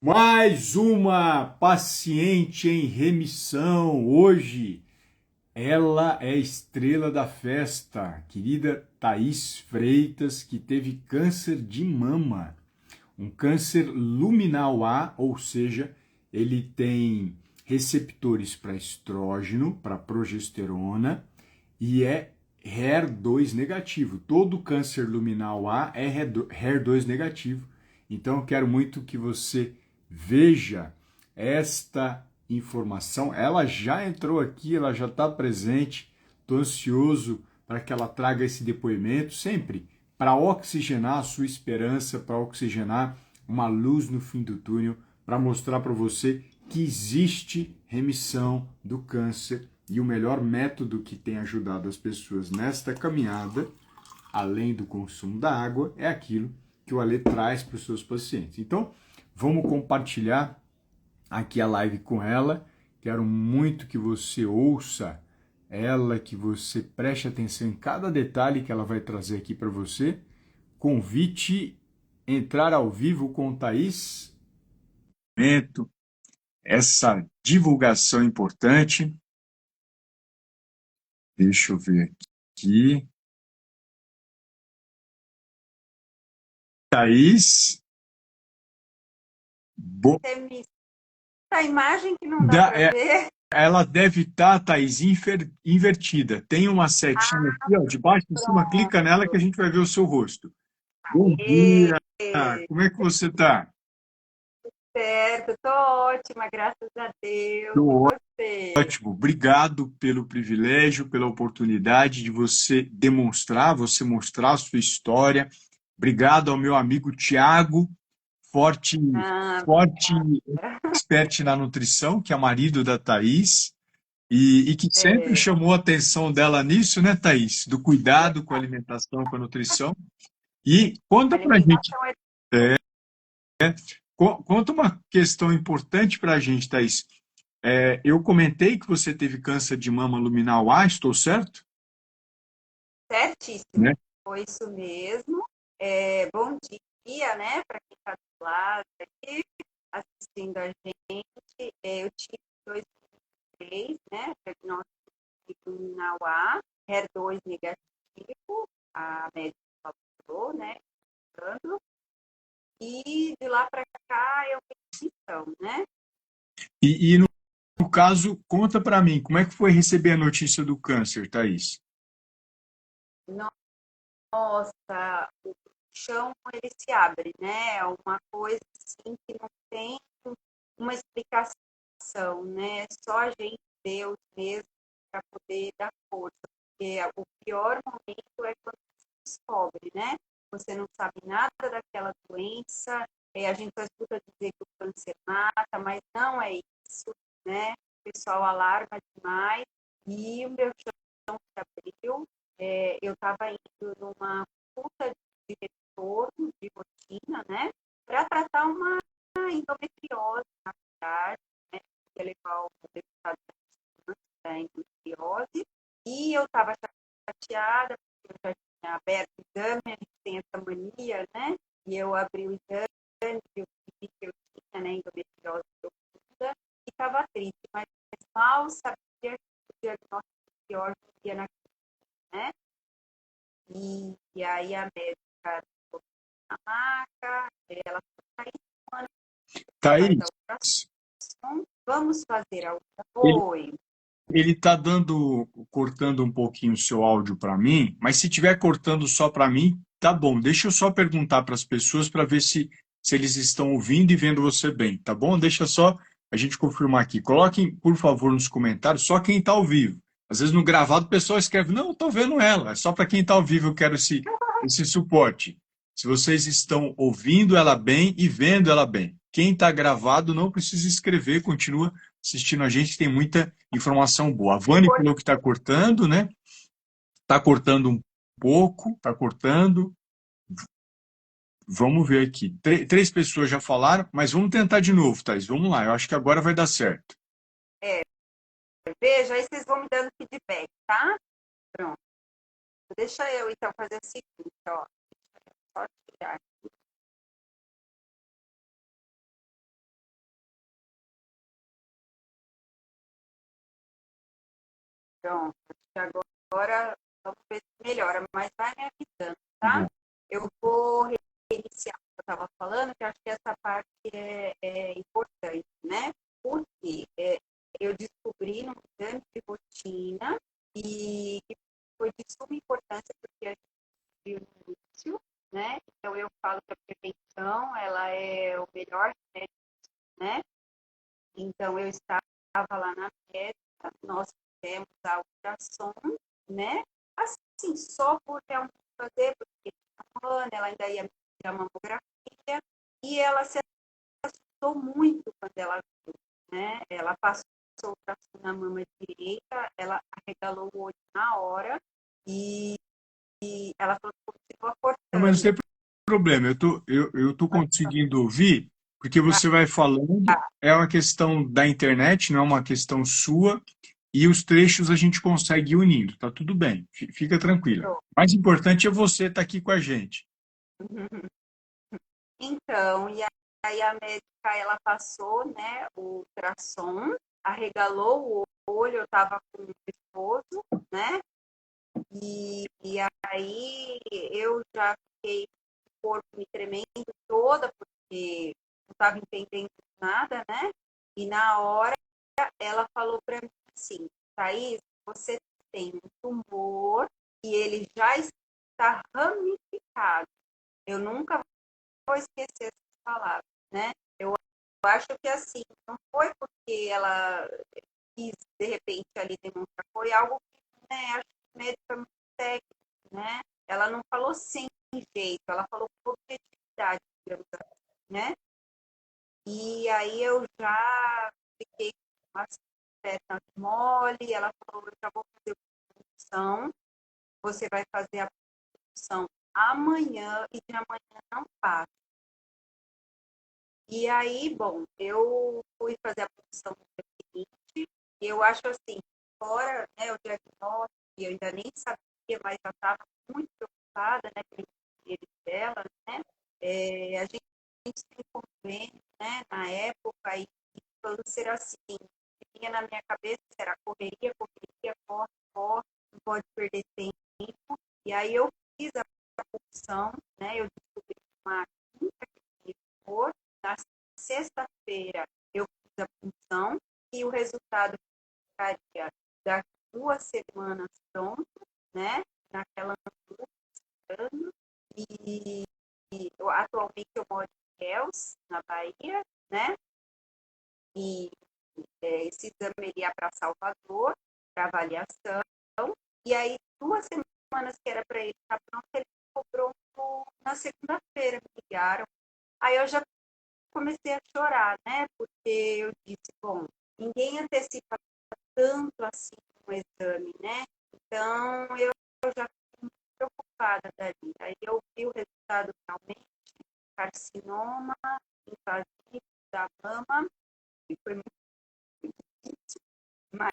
Mais uma paciente em remissão. Hoje, ela é a estrela da festa, querida Thaís Freitas, que teve câncer de mama. Um câncer luminal A, ou seja, ele tem receptores para estrógeno, para progesterona, e é HER2 negativo. Todo câncer luminal A é HER2 negativo. Então eu quero muito que você veja esta informação. Ela já entrou aqui, ela já está presente. Estou ansioso para que ela traga esse depoimento, sempre para oxigenar a sua esperança, para oxigenar uma luz no fim do túnel, para mostrar para você que existe remissão do câncer e o melhor método que tem ajudado as pessoas nesta caminhada, além do consumo da água, é aquilo que o Ale traz para os seus pacientes. Então, vamos compartilhar aqui a live com ela. Quero muito que você ouça ela, que você preste atenção em cada detalhe que ela vai trazer aqui para você. Convite entrar ao vivo com Thaís. Essa divulgação importante. Deixa eu ver aqui. Thaís. A imagem que não dá para ver. Ela deve estar, Thaís, invertida. Tem uma setinha aqui, ó, de baixo em cima, Pronto. clica nela que a gente vai ver o seu rosto. Bom dia! Como é que você está? Certo, tô ótima, graças a Deus. E Estou você? ótimo. Obrigado pelo privilégio, pela oportunidade de você mostrar a sua história. Obrigado ao meu amigo Tiago, forte, Ah, forte expert na nutrição, que é marido da Thaís. E que sempre é, chamou a atenção dela nisso, né, Thaís? Do cuidado com a alimentação, com a nutrição. E conta pra gente, alimentação é conta uma questão importante pra gente, Thaís. Eu comentei que você teve câncer de mama luminal A, estou certo? certíssimo. Né? Foi isso mesmo. Bom dia, né, para quem está do lado aí, assistindo a gente. Eu tive 2003, né, diagnóstico de luminal A, HER2 negativo, a médica falou, né, e de lá para cá eu fiz missão, né? E no caso, conta pra mim, como é que foi receber a notícia do câncer, Thaís? Nossa, o chão ele se abre, né? É uma coisa assim que não tem uma explicação, né? Só a gente, Deus mesmo, para poder dar força. Porque o pior momento é quando se descobre, né? Você não sabe nada daquela doença, a gente só escuta dizer que o câncer mata, mas não é isso, né? O pessoal alarma demais e o meu chão se abriu. Eu estava indo numa consulta de retorno de rotina, né? Para tratar uma endometriose, na verdade, né? Ia levar o resultado da endometriose. E eu estava chateada, porque eu já tinha aberto o exame, a gente tem essa mania, né? E eu abri o exame, eu vi que eu tinha, né, endometriose profunda, e estava triste, mas mal sabia que o diagnóstico pior ia na, né? E aí a médica na maca, ela falou, faz Thaís, a ultrassom, vamos fazer a ele Oi. ele está cortando um pouquinho o seu áudio para mim, mas se estiver cortando só para mim, tá bom. Deixa eu só perguntar para as pessoas para ver se eles estão ouvindo e vendo você bem, tá bom? Deixa só a gente confirmar aqui. Coloquem, por favor, nos comentários só quem está ao vivo. Às vezes no gravado o pessoal escreve, não, estou vendo ela. É só para quem está ao vivo eu quero esse suporte. Se vocês estão ouvindo ela bem e vendo ela bem. Quem está gravado não precisa escrever, continua assistindo a gente, tem muita informação boa. A Vani falou que está cortando, né? Está cortando um pouco, está cortando. Vamos ver aqui. Três pessoas já falaram, mas vamos tentar de novo, Thais. Vamos lá, eu acho que agora vai dar certo. Veja, aí vocês vão me dando feedback, tá? Pronto. Deixa eu então fazer o seguinte, ó. Só tirar Pronto, agora vamos ver se melhora, mas vai me avisando, Tá tá? bom. Eu vou reiniciar o que eu estava falando, que eu acho que essa parte é importante, né? Porque eu descobri no exame de rotina e que foi de suma importância porque a gente viu no início, né? Então eu falo que a prevenção, ela é o melhor remédio, né? Então eu estava lá na médica, nós fizemos a ultrassom, né? Assim, só por realmente fazer, porque ela ainda ia tirar mamografia, e ela se assustou muito quando ela viu, né? Ela passou o ultrassom na mama direita, ela arregalou o olho na hora, e ela falou que continua Não, mas cortando. não tem problema, eu tô conseguindo ouvir, porque você vai falando, é uma questão da internet, não é uma questão sua, e os trechos a gente consegue ir unindo, tá tudo bem, fica tranquila. O mais importante é você estar aqui com a gente. Então, e aí a médica, ela passou, né, o ultrassom, arregalou o olho, eu estava com o esposo, né, e aí eu já fiquei com o corpo me tremendo toda, porque não estava entendendo nada, né, e na hora ela falou para mim assim, Thaís, você tem um tumor e ele já está ramificado. Eu nunca vou esquecer essas palavras, né? Eu acho que assim, não foi porque ela quis de repente ali demonstrar, foi algo que, né, acho que o médico é muito técnico, né? Ela não falou sem jeito, ela falou com objetividade, digamos assim, né? E aí eu já fiquei com as pernas mole, ela falou, eu já vou fazer a produção, você vai fazer a produção amanhã e de amanhã não passa. E aí, bom, eu fui fazer a produção no dia seguinte, e eu acho assim, fora, né, o diagnóstico, eu ainda nem sabia, mas já estava muito preocupada, né, pelo interesse dela, né, a gente tem convênio, né, na época, e câncer assim, o que vinha na minha cabeça era correria, correria, corre, corre, não pode perder tempo, e aí eu fiz a produção, né, eu descobri uma quinta que tumor, na sexta-feira eu fiz a punção e o resultado ficaria daqui 2 semanas pronto, né? Naquela ano. E atualmente eu moro em Ilhéus, na Bahia, né? E esse exame iria para Salvador, para avaliação. E aí, 2 semanas que era para ele estar pronto, ele ficou pronto na segunda-feira, me ligaram. Aí eu já comecei a chorar, né? Porque eu disse, bom, ninguém antecipa tanto assim um exame, né? Então eu já fiquei muito preocupada dali. Aí eu vi o resultado realmente, carcinoma invasivo da mama, e foi muito difícil, mas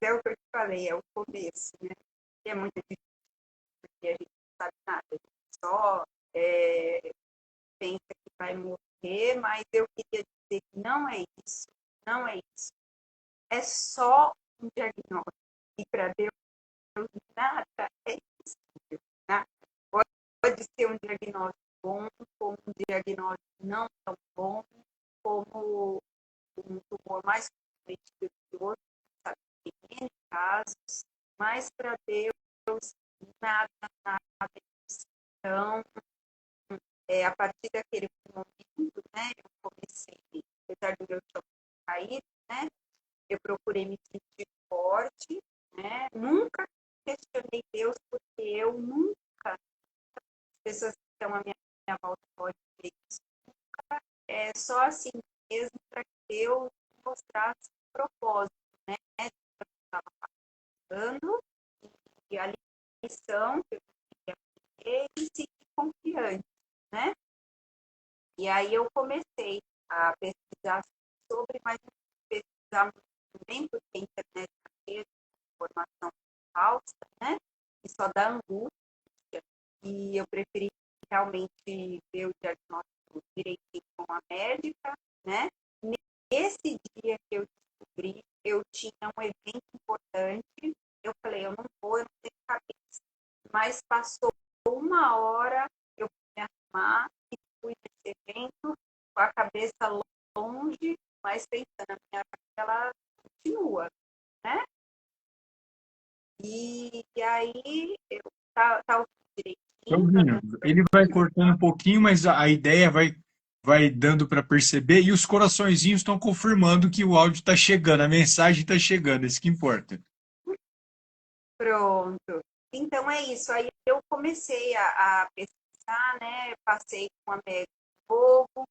é o que eu te falei, é o começo, né? E é muito difícil, porque a gente não sabe nada, a gente só pensa que vai morrer, mas eu queria dizer que não é isso, não é isso. É só um diagnóstico. E para Deus, nada é impossível. Né? Pode ser um diagnóstico bom, como um diagnóstico não tão bom, como um tumor mais comprometido que o outro, sabe? Tem N casos, mas para Deus, nada, nada é impossível. Então, a partir daquele momento, né, eu comecei, apesar do meu chão cair, né, eu procurei me sentir forte, né, nunca questionei Deus, porque eu nunca, as pessoas que estão à minha volta podem ver isso, é só assim mesmo para que Deus mostrasse o propósito, né, de que eu estava passando, e a lição que eu queria aprender e seguir confiante, né. E aí eu comecei a pesquisar sobre, mas não pesquisar muito bem, porque a internet está cheia de informação falsa, né? E só dá angústia. E eu preferi realmente ver o diagnóstico direitinho com a médica, né? Nesse dia que eu descobri, eu tinha um evento importante passou 1 hora, eu fui me arrumar e fui nesse evento com a cabeça longe, mas pensando, a minha vida ela continua, né? E aí eu tá ouvindo Tô direitinho, tá ouvindo. dando pra Ele vai ouvir? cortando um pouquinho, mas a ideia vai dando para perceber e os coraçõezinhos estão confirmando que o áudio está chegando, a mensagem está chegando, isso que importa. Pronto. Então é isso. Aí eu comecei a pesquisar, né? Passei com a médica um pouco,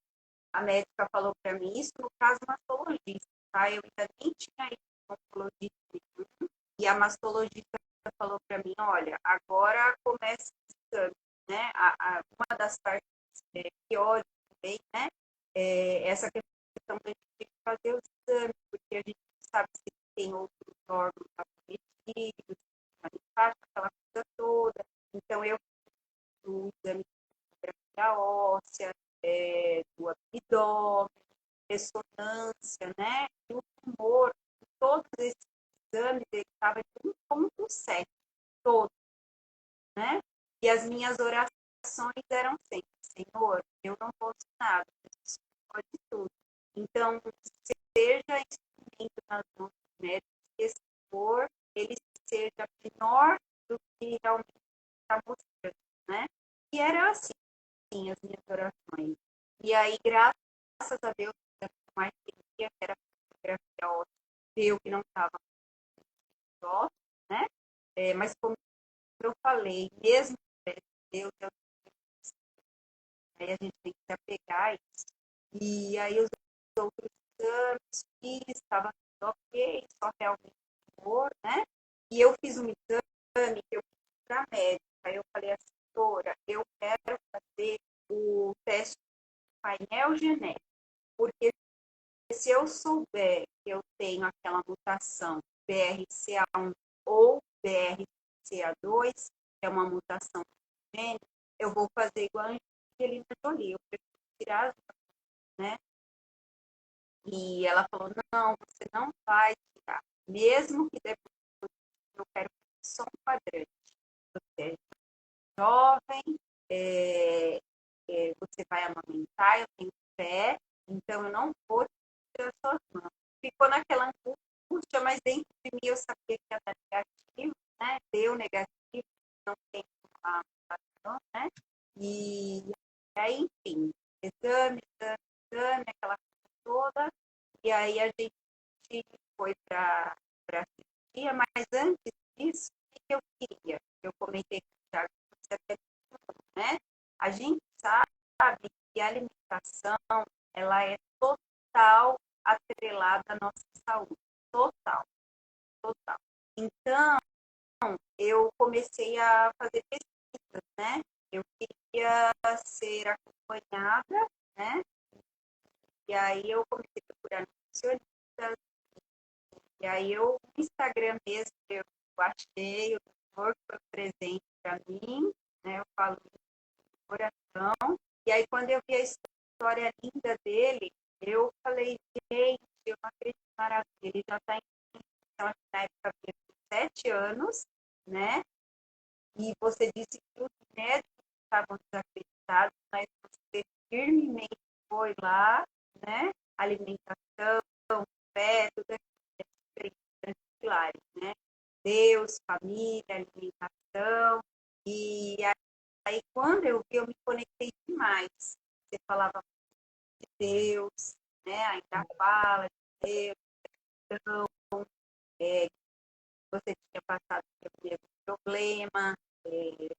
a médica falou para mim, isso no caso mastologista, tá? Eu ainda nem tinha ido no mastologista, e a mastologista falou para mim, olha, agora começa o exame, né? Uma das partes piores também, né? Essa questão da gente fazer os exames, porque a gente não sabe se tem outros órgãos acometidos, aquela coisa toda. Então, eu fiz o exame de grafia óssea, do abdômen, ressonância, né? E o tumor, todos esses exames, ele estava em 1,7, todos, né? E as minhas orações eram sempre, Senhor, eu não posso nada, Jesus pode tudo. Então, seja instrumento nas mãos dos médicos, que esse tumor, ele seja menor do que realmente está mostrando, né? E era assim, as minhas orações. E aí, graças a Deus, eu mais queria, que era a fotografia óssea, eu que não estava óssea, né? Mas como eu falei, mesmo que Deus, aí a gente tem que se apegar a isso. E aí os outros exames fiz, estava tudo ok, só realmente tumor, né? E eu fiz um exame que eu fiz para a médica. Aí eu falei assim, doutora, eu quero fazer o teste do painel genético, porque se eu souber que eu tenho aquela mutação BRCA1 ou BRCA2, que é uma mutação gênica, eu vou fazer igual a Angelina Jolie, eu prefiro tirar, né? E ela falou, não, você não vai tirar, mesmo que depois eu quero só um quadrante. Você é jovem, você vai amamentar, eu tenho fé, então eu não vou tirar suas mãos. Ficou naquela angústia, mas dentro de mim eu sabia que ia dar negativo, né? Deu negativo, não tem uma mutação, né? E aí, enfim, exame, aquela coisa toda, e aí a gente foi para a cirurgia, mas antes disso, o que eu queria? Eu comentei com o Thiago, você até né? A gente sabe que a alimentação, ela é total atrelada à nossa saúde. Total, total. Então, eu comecei a fazer pesquisas, né? Eu queria ser acompanhada, né? E aí eu comecei a procurar nutricionistas, e aí eu, no Instagram mesmo, eu achei o doutor que foi presente para mim, né? Eu falo coração. E aí, quando eu vi a história linda dele, eu falei, gente, eu não acredito na maravilha. Ele já está em então, na época de 7 anos, né? E você disse que os médicos estavam desacreditados, mas você firmemente foi lá, né? Alimentação, fé, tudo aquilo, pilares, né? Deus, família, alimentação. E aí, quando eu vi, eu me conectei demais. Você falava de Deus, né? Ainda fala de Deus, então, é, você tinha passado pelo mesmo problema,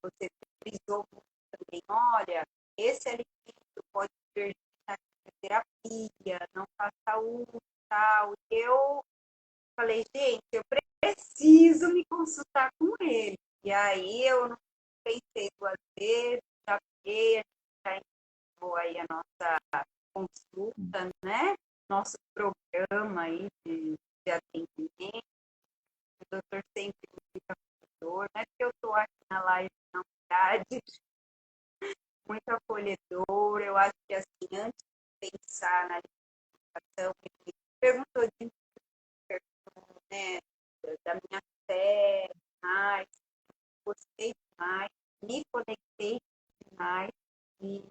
você frisou também, olha, esse alimento pode ser na terapia, não faça uso, tal. Eu falei, gente, eu preciso me consultar com ele. E aí eu não pensei 2 vezes, já peguei, a gente já iniciou aí a nossa consulta, né? Nosso programa aí de atendimento. O doutor sempre muito acolhedor, não é que eu estou aqui na live, na verdade, muito acolhedor. Eu acho que assim, antes de pensar na alimentação, ele perguntou de né, da minha fé, mais, gostei demais. me conectei demais e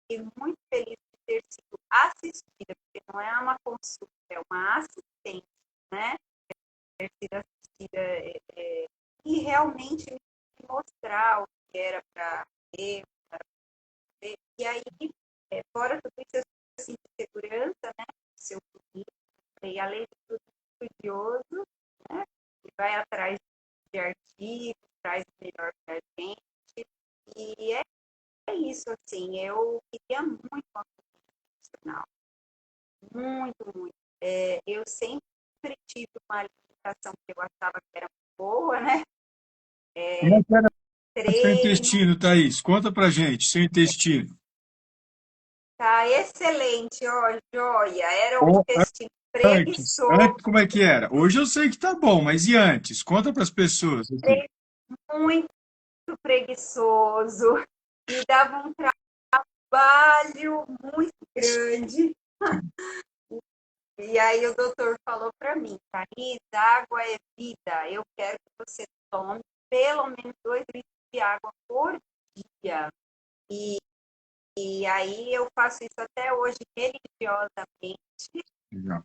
fiquei muito feliz de ter sido assistida, porque não é uma consulta, é uma assistência, né? Ter sido assistida e realmente me mostrar o que era para ver, para ver. E aí, fora tudo isso, eu sinto segurança, né? Seu filho, e além de tudo, estudioso, né? E vai atrás de artigos, traz o melhor para a gente. E é isso, assim, eu queria muito uma profissional, muito, muito. Eu sempre tive uma alimentação que eu achava que era boa, né? Como é que era seu Treino, intestino, Thaís? Conta pra gente, seu intestino. tá excelente, ó, joia. Era um Ou intestino antes, preguiçoso, como é que era? Hoje eu sei que tá bom, mas e antes? Conta para as pessoas aqui. muito preguiçoso, e dava um trabalho muito grande. E aí o doutor falou para mim, Thaís, água é vida. Eu quero que você tome pelo menos 2 litros de água por dia. E, e aí eu faço isso até hoje religiosamente, Legal.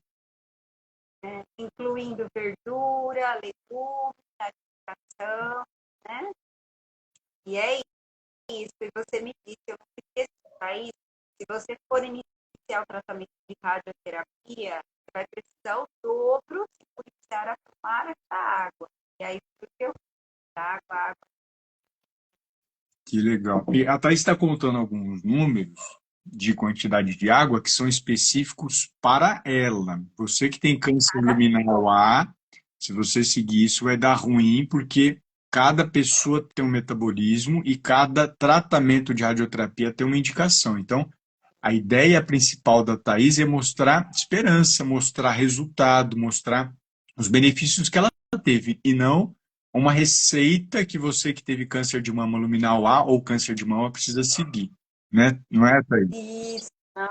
né? Incluindo verdura, legumes, alimentação, né? E é isso. E você me disse, eu não esqueci, Thaís, se você for iniciar o tratamento de radioterapia, você vai precisar o dobro se policiar a tomar essa água. E aí, porque eu água, água. Que legal. E a Thaís está contando alguns números de quantidade de água que são específicos para ela. Você que tem câncer luminal A, se você seguir isso, vai dar ruim, porque cada pessoa tem um metabolismo e cada tratamento de radioterapia tem uma indicação. Então, a ideia principal da Thaís é mostrar esperança, mostrar resultado, mostrar os benefícios que ela teve, e não uma receita que você que teve câncer de mama luminal A ou câncer de mama precisa seguir, né? Não é, Thaís? Isso, não,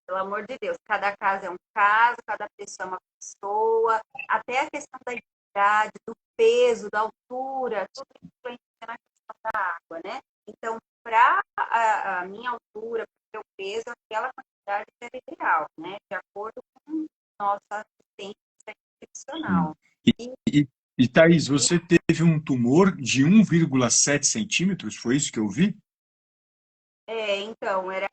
pelo amor de Deus. Cada caso é um caso, cada pessoa é uma pessoa, até a questão da idade, do peso, da altura, tudo influencia na questão da água, né? Então, para a minha altura, para o meu peso, aquela quantidade era ideal, né? De acordo com nossa assistência Sim. nutricional. E, E, e Thaís, você teve um tumor de 1,7 centímetros, foi isso que eu vi? então, era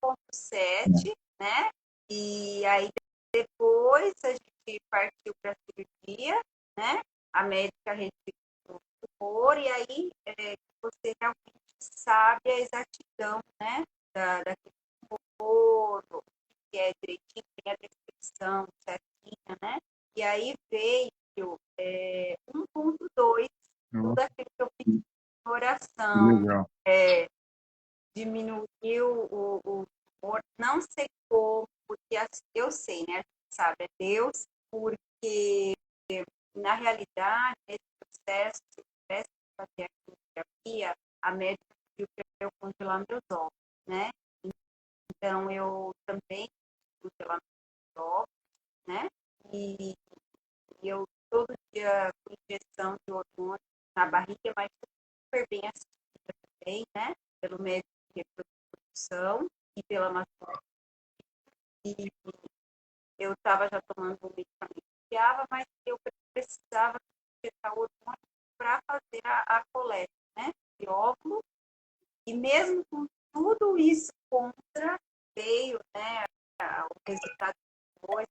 1,7, né? E aí depois a gente partiu para a cirurgia, né? A médica retirou o tumor e aí você realmente sabe a exatidão, né? Daquele tumor, o que é direitinho, tem a descrição certinha, né? E aí veio 1,2, Oh, tudo aquilo que eu fiz em que oração, legal. diminuiu o tumor, não sei como, porque eu sei, né? A gente sabe, é Deus, porque na realidade, esse processo, se eu tivesse que fazer a quimioterapia, a médica pediu para eu congelar meus ovos, né? Então, eu também congelar meus ovos, né? E, e eu todo dia com injeção de hormônio na barriga, mas super bem assistida também, né? Pelo médico de reprodução e pela mastografia. E eu estava já tomando um medicamento que guiava, mas eu precisava injetar o hormônio para fazer a coleta, né? De óvulos. E mesmo com tudo isso contra, veio, né? O resultado foi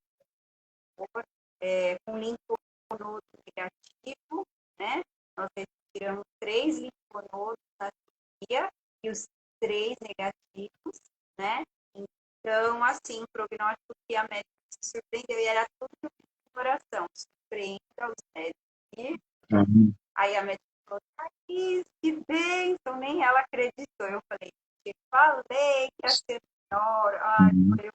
com linfonodo negativo, né? Nós retiramos 3 linfonodos na cirurgia e os 3 negativos, né? Então, assim, o prognóstico que a médica se surpreendeu e era tudo que eu fiz no coração, surpreenda os médicos. E Uhum. aí a médica falou, que bênção, nem ela acreditou. Eu falei, te falei que ia ser melhor. Ai, Uhum. foi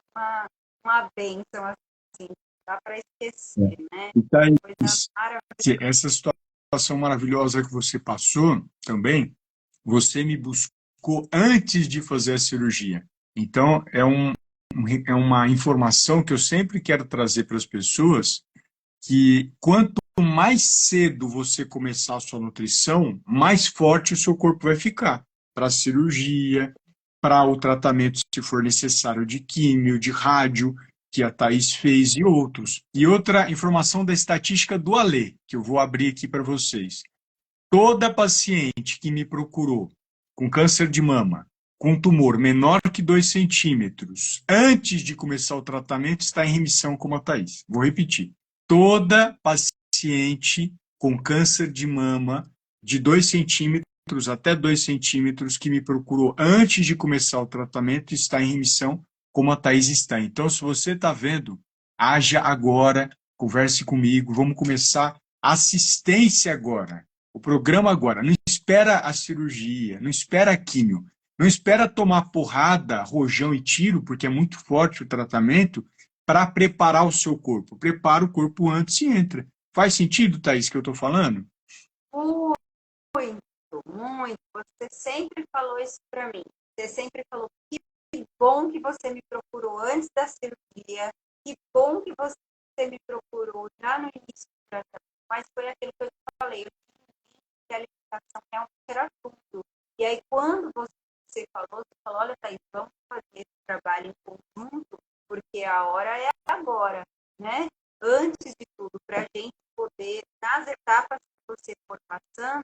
uma bênção, assim, não dá para esquecer, né? E Coisa Thaís, maravilhosa. essa situação maravilhosa que você passou também, você me buscou antes de fazer a cirurgia. Então, é uma informação que eu sempre quero trazer para as pessoas, que quanto mais cedo você começar a sua nutrição, mais forte o seu corpo vai ficar para a cirurgia, para o tratamento, se for necessário, de químio, de rádio, que a Thaís fez e outros. E outra informação da estatística do Alê, que eu vou abrir aqui para vocês. Toda paciente que me procurou com câncer de mama, com tumor menor que 2 centímetros, antes de começar o tratamento, está em remissão como a Thaís. Vou repetir. Toda paciente com câncer de mama de 2 centímetros até 2 centímetros que me procurou antes de começar o tratamento está em remissão como a Thaís está. Então, se você está vendo, haja agora, converse comigo, vamos começar assistência agora. O programa agora, não espera a cirurgia, não espera a químio, não espera tomar porrada, rojão e tiro, porque é muito forte o tratamento, para preparar o seu corpo. Prepara o corpo antes e entra. Faz sentido, Thaís, que eu estou falando? Muito, muito. Você sempre falou isso para mim. Você sempre falou que bom que você me procurou antes da cirurgia, que bom que você me procurou já no início do tratamento, mas foi aquilo que eu te falei, eu tinha que a alimentação realmente era tudo. E aí, quando você falou, olha, Thaís, vamos fazer esse trabalho em conjunto, porque a hora é agora, né? Antes de tudo, para a gente poder, nas etapas que você for passando,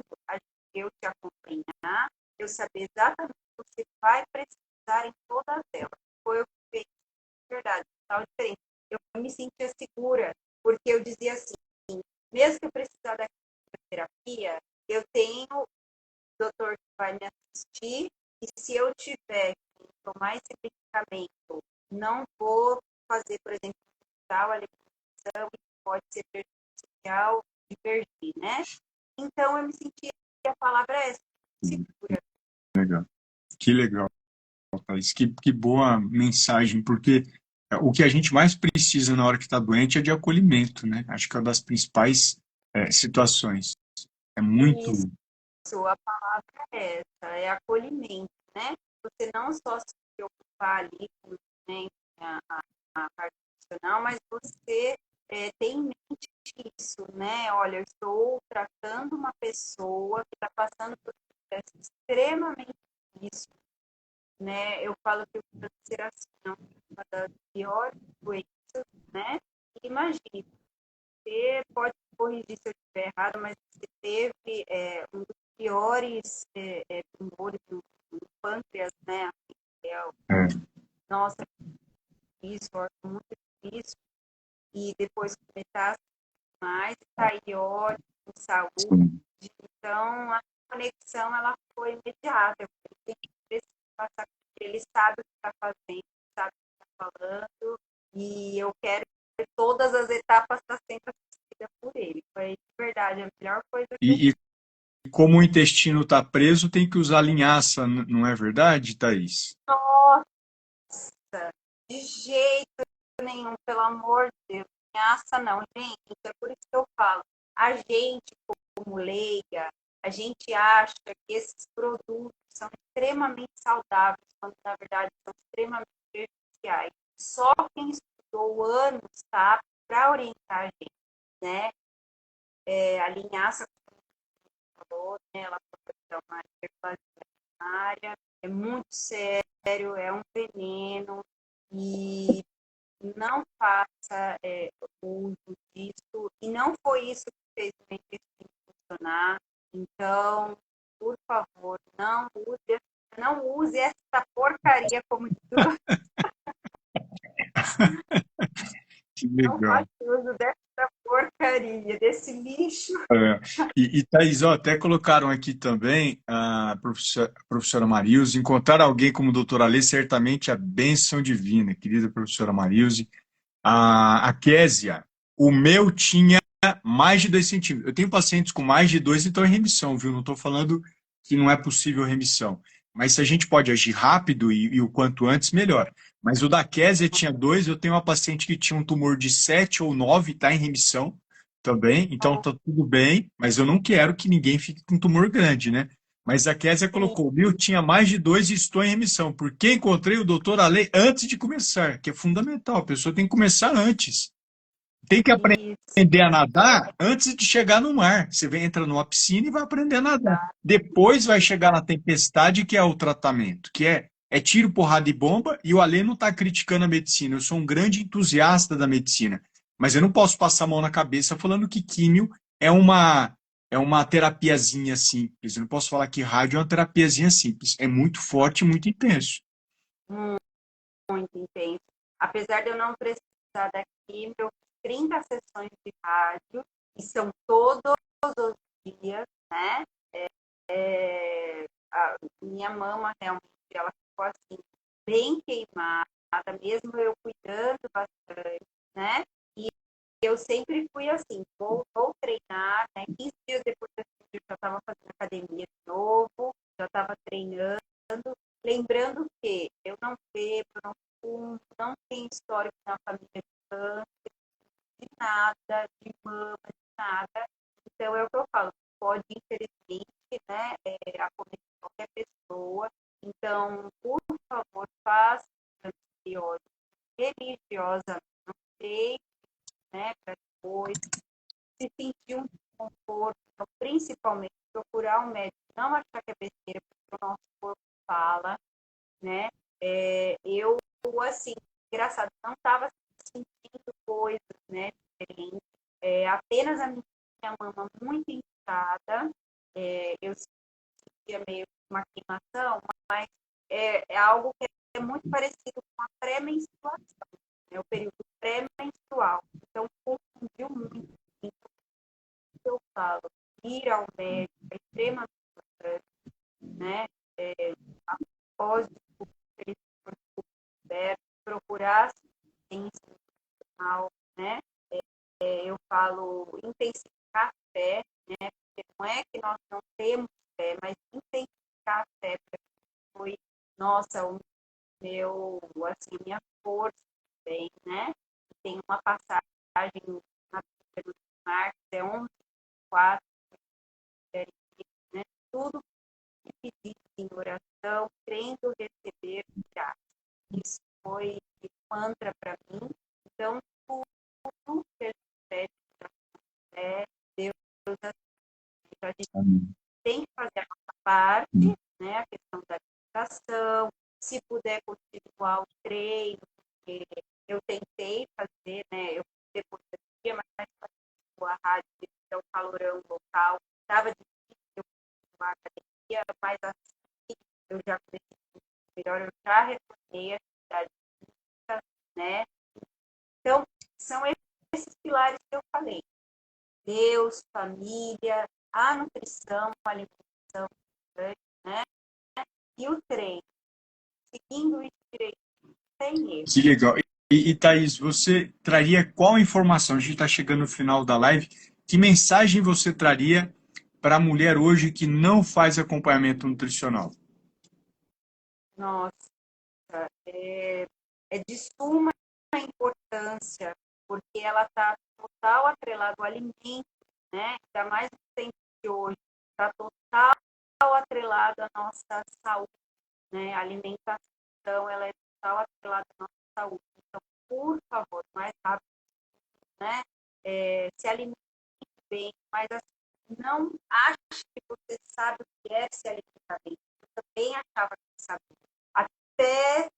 eu te acompanhar, eu saber exatamente o que você vai precisar em todas elas. Foi o que fez, de verdade, total diferente. Eu me sentia segura, porque eu dizia assim, mesmo que eu precisar da terapia, eu tenho o doutor que vai me assistir, e se eu tiver que tomar esse medicamento, não vou fazer, por exemplo, tal alimentação, que pode ser prejudicial, divergir, né? Então, eu me sentia, a palavra é essa, segura. Legal. Que legal, Thaís. Que boa mensagem, porque o que a gente mais precisa na hora que está doente é de acolhimento, né? Acho que é uma das principais situações. É muito... Isso, a palavra é essa, é acolhimento, né? Você não só se preocupar ali com, né, a parte profissional, mas você tem em mente isso, né? Olha, eu estou tratando uma pessoa que está passando por um processo extremamente difícil, né? Eu falo que o câncer assim, é uma das piores doenças, né? E imagine, você pode corrigir se eu estiver errado, mas você teve um dos piores tumores no pâncreas, né? Nossa, isso, muito difícil. E depois começar mais, tá aí ótimo, saúde. Então, a conexão, ela foi imediata. Eu falei, tem que passar com ele, sabe o que está fazendo, sabe o que está falando, e eu quero que todas as etapas estão sendo assistidas por ele. Foi, de verdade, a melhor coisa que eu... E como o intestino está preso, tem que usar linhaça, não é verdade, Thaís? Nossa, de jeito nenhum, pelo amor de Deus. Ameaça não, gente. É por isso que eu falo. A gente, como leiga, a gente acha que esses produtos são extremamente saudáveis, quando na verdade são extremamente prejudiciais. Só quem estudou anos sabe para orientar a gente, né? A linhaça, como você falou, né? Ela pode dar uma hiperplasia primária, é muito sério, é um veneno e não faça uso disso. E não foi isso que fez o meu intestino funcionar. Então, por favor, não use essa porcaria como de tudo. Que Não faça legal. uso dessa porcaria, desse lixo. E Thaís, ó, até colocaram aqui também a professora Marilze, encontrar alguém como doutora Alê, certamente a bênção divina, querida professora Marilze. A Késia, o meu tinha mais de 2 centímetros. Eu tenho pacientes com mais de 2 e estão em remissão, viu? Não estou falando que não é possível remissão. Mas se a gente pode agir rápido e o quanto antes, melhor. Mas o da Késia tinha 2, eu tenho uma paciente que tinha um tumor de 7 ou 9 e está em remissão também, então está tudo bem, mas eu não quero que ninguém fique com tumor grande, né? Mas a Késia colocou, meu, tinha mais de 2 e estou em remissão, porque encontrei o doutor Ale antes de começar, que é fundamental, a pessoa tem que começar antes. Tem que Isso, aprender a nadar antes de chegar no mar. Você vem, entra numa piscina e vai aprender a nadar. Depois vai chegar na tempestade, que é o tratamento, que é tiro, porrada e bomba, e o Alê não está criticando a medicina. Eu sou um grande entusiasta da medicina. Mas eu não posso passar a mão na cabeça falando que químio é uma terapiazinha simples. Eu não posso falar que rádio é uma terapiazinha simples. É muito forte e muito intenso. muito intenso. Apesar de eu não precisar da químio, eu fiz 30 sessões de rádio, e são todos os dias, né? A minha mama realmente ela ficou assim, bem queimada, mesmo eu cuidando bastante, né? E eu sempre fui assim, vou treinar, né? 15 dias depois da cirurgia, eu já estava fazendo academia de novo, já estava treinando, lembrando que eu não bebo, não fumo, não tenho histórico na família de câncer, de nada, de mama, de nada. Então, é o que eu falo, pode, infelizmente, né, acometer qualquer pessoa. Então, por favor, faça ansibiose religiosamente, não sei, né, para depois, se sentir um desconforto, então, principalmente procurar um médico, não achar que é besteira, porque o nosso corpo fala, né? Eu, assim, engraçado, não estava sentindo coisas, né, diferentes. Apenas a minha mama muito inchada, eu sentia meio que uma queimação, mas é algo que é muito parecido com a pré-menstruação, né, o período pré-menstrual. Então, confundiu muito. Então, eu falo, ir ao médico é extremamente importante, né? Após ele puder procurar assistência profissional, né? Eu falo intensificar a fé, né? Porque não é que nós não temos fé, mas intensificar a fé foi, nossa, o meu, assim, minha força também, né? Tem uma passagem na Bíblia de Marcos, 11, 4, né? Tudo que pedir em oração, crendo receber, graça. Isso foi mantra para mim. Então, tudo que a gente pede é Deus, a gente tem que fazer a nossa parte, né? A questão da alimentação, se puder continuar o treino, porque eu tentei fazer, né? Eu depois da dia, mas a rádio, é o calorão local, estava difícil uma academia, mas assim, eu já comecei melhor, eu já retornei a atividade física, né? Então, são esses pilares que eu falei. Deus, família, a nutrição, a alimentação, né? E o treino. Seguindo isso direito, sem erro. Que legal. E Thaís, você traria qual informação? A gente está chegando no final da live. Que mensagem você traria para a mulher hoje que não faz acompanhamento nutricional? Nossa, é, é de suma importância, porque ela está total atrelada ao alimento, né? Ainda mais no tempo de hoje, está total atrelada à nossa saúde, né? A alimentação, ela é total atrelada à nossa saúde. Então, por favor, mais rápido, né? Se alimente bem, mas assim, não ache que você sabe o que é se alimentar bem. Eu também achava que sabia. Até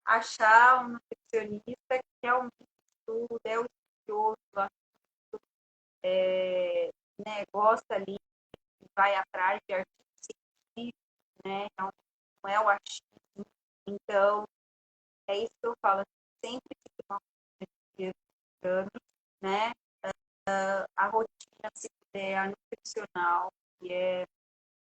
achar um nutricionista que realmente estuda, é o estudioso, né, gosta ali, vai atrás de artigos científicos, né? Então, não é o achismo. Então, é isso que eu falo, sempre que uma exame, né? A rotina, se puder, a nutricional, que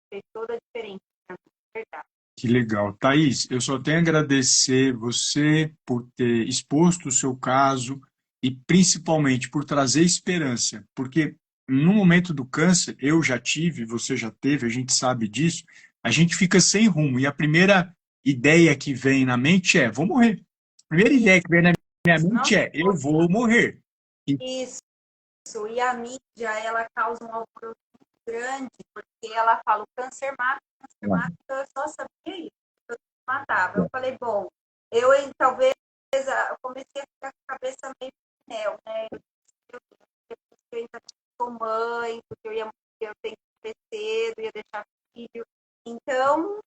fez toda a diferença para mim, verdade. Que legal. Thaís, eu só tenho a agradecer você por ter exposto o seu caso e principalmente por trazer esperança, porque no momento do câncer, eu já tive, você já teve, a gente sabe disso, a gente fica sem rumo e a primeira ideia que vem na mente é: vou morrer. A primeira ideia que vem na minha mente Nossa, é: eu vou morrer. E, isso. E a mídia, ela causa um alvoroço muito grande, porque ela fala, o câncer mata, então eu só sabia isso, eu matava. Eu falei, bom, talvez, eu comecei a ficar com a cabeça meio mel, né? mãe, porque eu tenho que ser cedo, ia deixar filho. Então,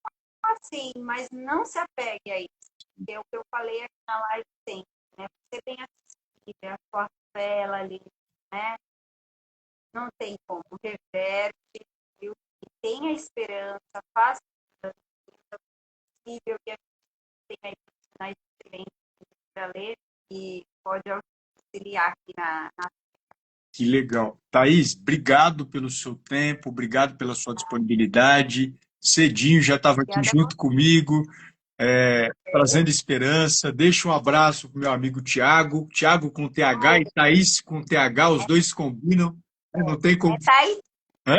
assim, mas não se apegue a isso. Porque é o que eu falei aqui na live sempre, né? Você bem assistida, a sua tela ali, né? Não tem como, reverte, viu? E tenha esperança, faça o possível e a gente tem aí profissionais excelentes para ler e pode auxiliar aqui na. Que legal. Thaís, obrigado pelo seu tempo, obrigado pela sua disponibilidade. Cedinho já estava aqui Obrigada a junto comigo, você. trazendo esperança. Deixa um abraço para o meu amigo Tiago. Tiago com TH Ai, e Thaís com TH, os dois combinam. Não tem como. é Tahiti, Hã?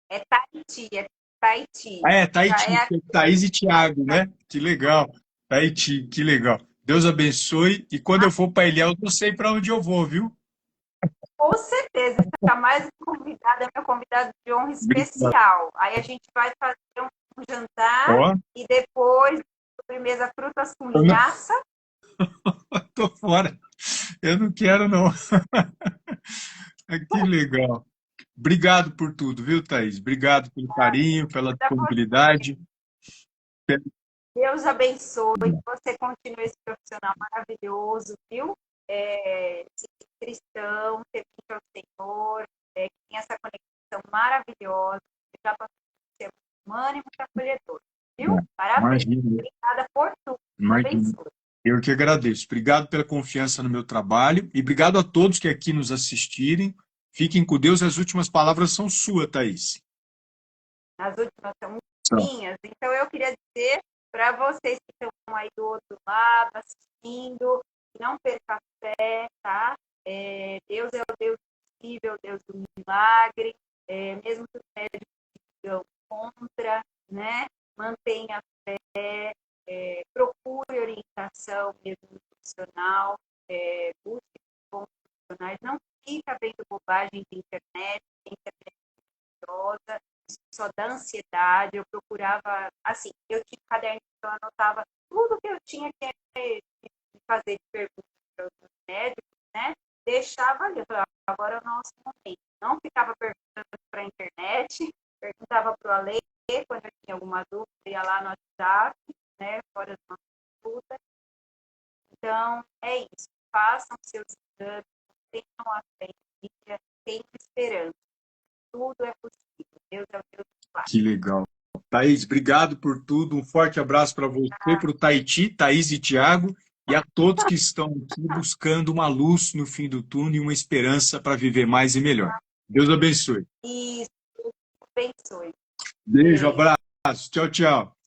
é Tahiti, é Tahiti. Ah, é, Já Taiti, é aqui. Thaís e Tiago, né? Que legal. Taiti, que legal. Deus abençoe. E quando eu for para Ilhéus, eu sei para onde eu vou, viu? Com certeza, está mais convidada, é meu convidado de honra Obrigado. especial. Aí a gente vai fazer um jantar Ó, e depois sobremesa frutas com eu não, linhaça. tô fora. Eu não quero, não. Que legal. Obrigado por tudo, viu, Thaís? Obrigado pelo carinho, pela disponibilidade. Deus abençoe, que você continue esse profissional maravilhoso, viu? Ser cristão, servir ao Senhor, que tem essa conexão maravilhosa, que já passou por ser humano e muito acolhedor, viu? Parabéns. Imagina, Obrigada por tudo. Deus imagina. abençoe. Eu que agradeço. Obrigado pela confiança no meu trabalho e obrigado a todos que aqui nos assistirem. Fiquem com Deus. As últimas palavras são suas, Thaís. As últimas são São. minhas. Então, eu queria dizer para vocês que estão aí do outro lado, assistindo, não perca a fé, tá? Deus é o Deus possível, Deus do milagre, mesmo que os médicos digam contra, né? Mantenha a fé, procure orientação mesmo no profissional, busque bons profissionais, não fica vendo bobagem de internet, a internet é mentirosa, só da ansiedade, eu procurava, assim, eu tinha um caderno que eu anotava tudo que eu tinha que fazer de perguntas para os médicos, né? Deixava ali, eu falava, agora é o nosso momento. Não ficava perguntando para a internet, perguntava para o Ale, quando eu tinha alguma dúvida, ia lá no WhatsApp, né? Fora da nossa escuta. Então, é isso. Façam seus exames, tenham a fé, tenham esperança. Tudo é possível. Deus é o Deus do faz. Que legal. Thaís, obrigado por tudo. Um forte abraço para você, para o Taiti, Thaís e Tiago, e a todos que estão aqui buscando uma luz no fim do túnel e uma esperança para viver mais e melhor. Deus abençoe. Isso, abençoe. Beijo, abraço. Tchau, tchau.